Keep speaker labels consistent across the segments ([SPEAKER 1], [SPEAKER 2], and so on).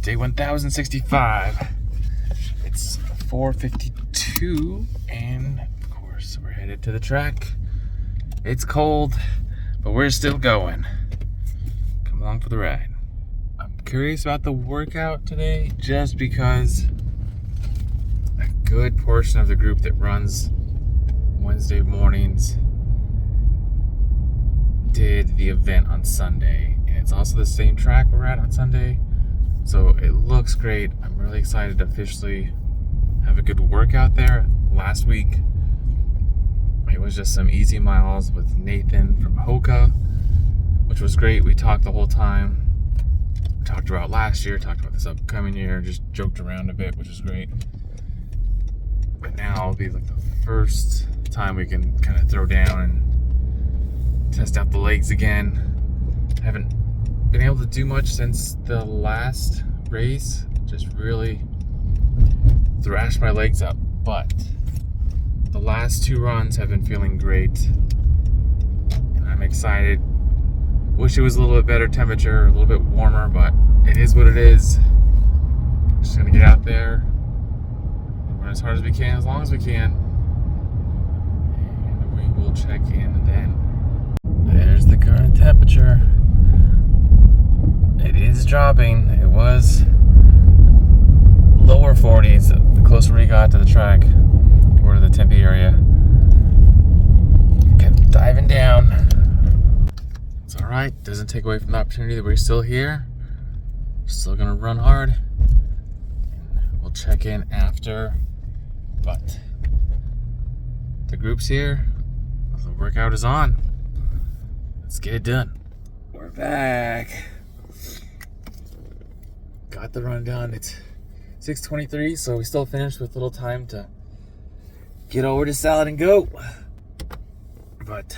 [SPEAKER 1] Day 1065. It's 4:52, and of course we're headed to the track. It's cold, but we're still going. Come along for the ride. I'm curious about the workout today just because a good portion of the group that runs Wednesday mornings did the event on Sunday, and it's also the same track we're at on Sunday, so it looks great. I'm really excited to officially have a good workout there. Last week it was just some easy miles with Nathan from Hoka, which was great. We talked the whole time. We talked about last year, talked about this upcoming year, just joked around a bit, which is great. But now it'll be like the first time we can kind of throw down and test out the legs again. Haven't been able to do much since the last race. Just really thrashed my legs up. But the last two runs have been feeling great, and I'm excited. Wish it was a little bit better temperature, a little bit warmer, but it is what it is. Just gonna get out there and run as hard as we can, as long as we can, and we will check in then. There's the current temperature. It is dropping. It was lower 40s the closer we got to the track or to the Tempe area. Kept diving down. It's alright. Doesn't take away from the opportunity that we're still here. Still gonna run hard. We'll check in after. But the group's here. The workout is on. Let's get it done. We're back. Got the run done. It's 6:23, so we still finished with a little time to get over to Salad and Go. But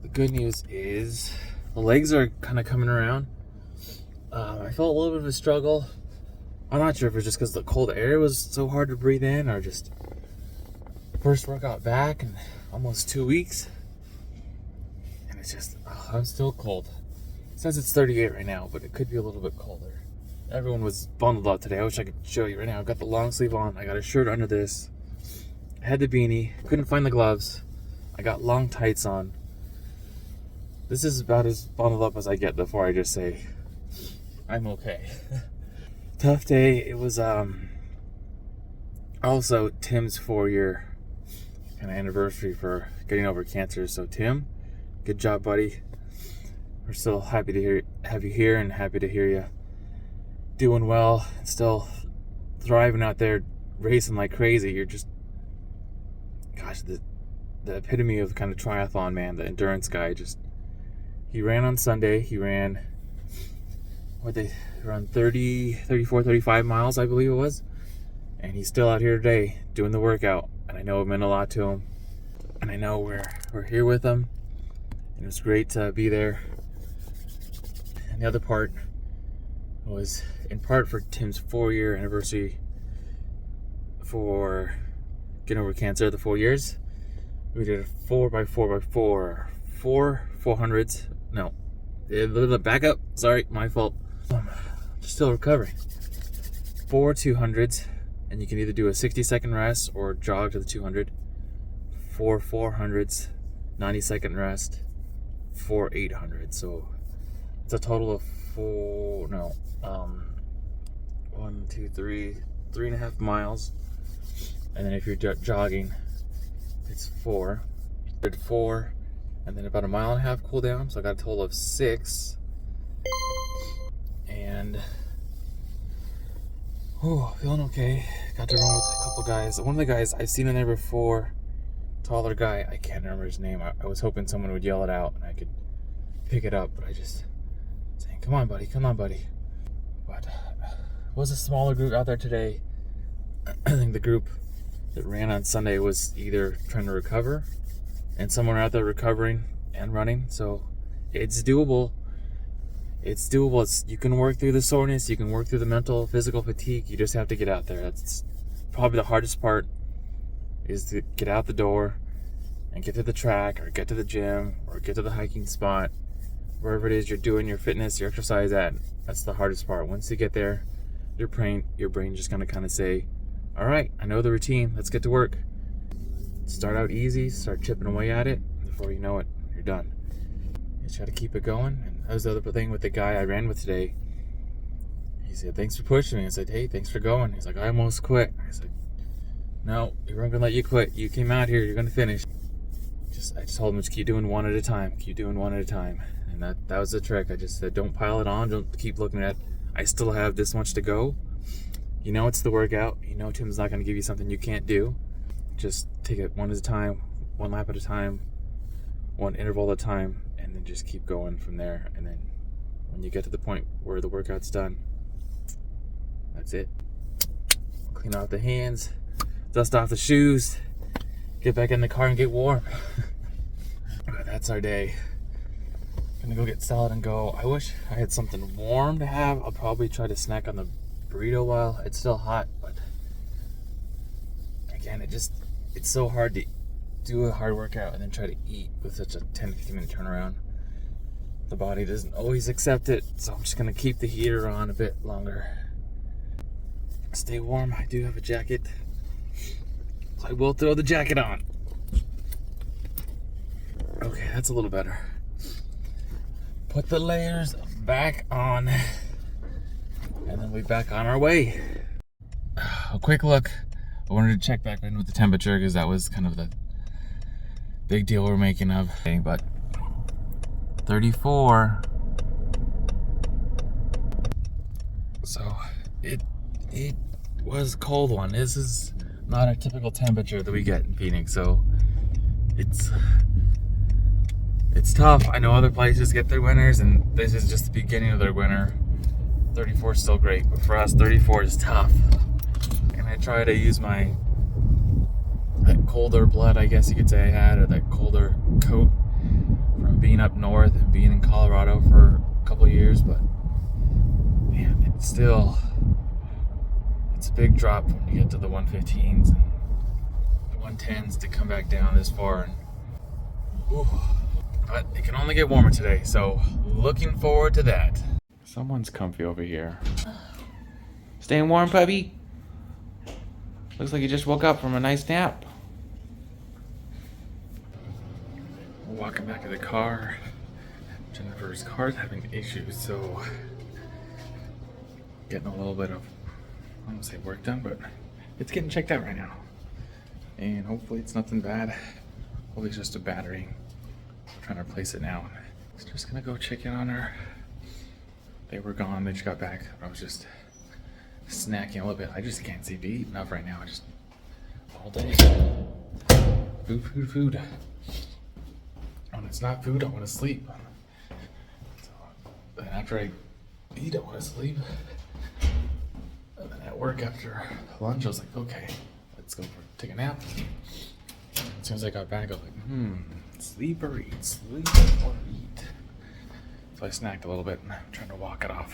[SPEAKER 1] the good news is the legs are kind of coming around. I felt a little bit of a struggle. I'm not sure if it's just because the cold air was so hard to breathe in, or just first workout back in almost 2 weeks. And it's just, I'm still cold. It says it's 38 right now, but it could be a little bit colder. Everyone was bundled up today. I wish I could show you right now. I've got the long sleeve on. I got a shirt under this. I had the beanie. Couldn't find the gloves. I got long tights on. This is about as bundled up as I get before I just say I'm okay. Tough day. It was also Tim's 4-year kind of anniversary for getting over cancer. So Tim, good job, buddy. We're still happy to have you here, and happy to hear you doing well and still thriving out there, racing like crazy. You're just, gosh, the epitome of kind of triathlon, man. The endurance guy. Just, he ran on Sunday. He ran, around 34, 35 miles, I believe it was. And he's still out here today doing the workout. And I know it meant a lot to him. And I know we're here with him. And it was great to be there. And the other part was in part for Tim's 4-year anniversary for getting over cancer, the 4 years. We did a 4x4x4, 400s. No, back up. Sorry, my fault. Still recovering. 4 200s, and you can either do a 60-second rest or jog to the 200. 4 400s, 90-second rest. 4 800s. So it's a total of 1, 2, 3, 3.5 miles. And then if you're jogging, it's 4. Did 4, and then about 1.5 miles cool down. So I got a total of 6. And feeling okay. Got to run with a couple guys. One of the guys I've seen in there before, taller guy. I can't remember his name. I was hoping someone would yell it out and I could pick it up, but I just saying, come on, buddy. But was a smaller group out there today. I think the group that ran on Sunday was either trying to recover, and someone out there recovering and running. So it's doable. You can work through the soreness. You can work through the mental, physical fatigue. You just have to get out there. That's probably the hardest part, is to get out the door and get to the track, or get to the gym, or get to the hiking spot, wherever it is you're doing your fitness, your exercise at, that's the hardest part. Once you get there, your brain just gonna kind of say, all right, I know the routine, let's get to work. Start out easy, start chipping away at it. Before you know it, you're done. You just gotta keep it going. And that was the other thing with the guy I ran with today. He said, thanks for pushing me. I said, hey, thanks for going. He's like, I almost quit. I said, no, we weren't gonna let you quit. You came out here, you're gonna finish. I just told him, just keep doing one at a time. Keep doing one at a time. And that was the trick. I just said, don't pile it on. Don't keep looking at, I still have this much to go. You know it's the workout. You know Tim's not going to give you something you can't do. Just take it one at a time, one lap at a time, one interval at a time, and then just keep going from there. And then when you get to the point where the workout's done, that's it. Clean off the hands, dust off the shoes, get back in the car and get warm. That's our day. Gonna go get salad and go. I wish I had something warm to have. I'll probably try to snack on the burrito while it's still hot, but again, it's so hard to do a hard workout and then try to eat with such a 10-15 minute turnaround. The body doesn't always accept it, so I'm just gonna keep the heater on a bit longer. Stay warm. I do have a jacket, so I will throw the jacket on. Okay, that's a little better. Put the layers back on, and then we're back on our way. A quick look. I wanted to check back in with the temperature because that was kind of the big deal we're making of. But 34. So it was a cold one. This is not a typical temperature that we get in Phoenix, so it's tough. I know other places get their winters, and this is just the beginning of their winter. 34 is still great, but for us, 34 is tough. And I try to use that colder blood, I guess you could say I had, or that colder coat from being up north and being in Colorado for a couple of years, but man, it's a big drop when you get to the 115s and the 110s to come back down this far. And, but it can only get warmer today, so looking forward to that. Someone's comfy over here. Staying warm, puppy? Looks like you just woke up from a nice nap. We're walking back to the car. Jennifer's car's having issues, so getting a little bit of, I don't want to say work done, but it's getting checked out right now. And hopefully it's nothing bad. Hopefully it's just a battery. I'm trying to replace it now. So just gonna go check in on her. They were gone, they just got back. I was just snacking a little bit. I just can't seem to eat enough right now. Just all day. Food. When it's not food, I want to sleep. So, then after I eat, I want to sleep. And then at work after lunch, I was like, okay, let's go take a nap. As soon as I got back, I was like, sleep or eat, sleep or eat. So I snacked a little bit and I'm trying to walk it off.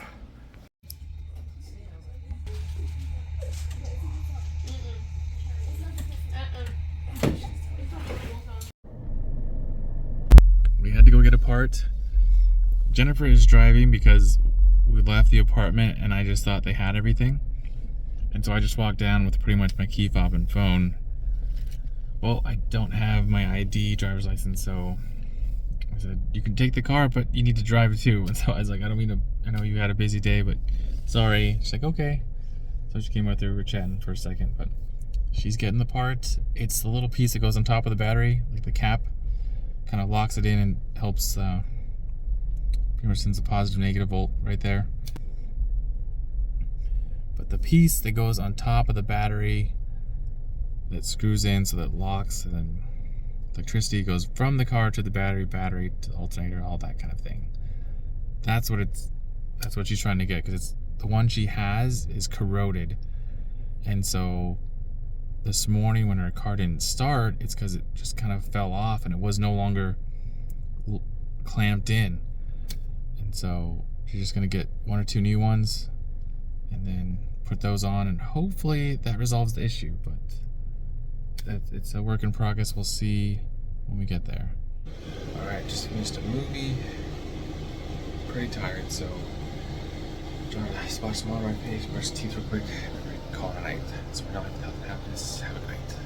[SPEAKER 1] We had to go get a part. Jennifer is driving because we left the apartment and I just thought they had everything. And so I just walked down with pretty much my key fob and phone. Well, I don't have my ID, driver's license, so I said, you can take the car, but you need to drive it too. And so I was like, I know you had a busy day, but sorry. She's like, okay. So she came out there, we were chatting for a second, but she's getting the part. It's the little piece that goes on top of the battery, like the cap, kind of locks it in and helps, pretty much sends a positive, negative volt right there. But the piece that goes on top of the battery that screws in so that it locks, and then electricity goes from the car to the battery to the alternator, all that kind of thing. That's what she's trying to get, because it's the one she has is corroded. And so this morning when her car didn't start, it's because it just kind of fell off and it was no longer clamped in. And so she's just going to get 1 or 2 new ones and then put those on, and hopefully that resolves the issue. But it's a work in progress. We'll see when we get there. All right, just finished a movie. pretty tired, so I'm trying to splash some water on my face, brush teeth real quick, and then call it a night. So for now, health and happiness. Have a good night.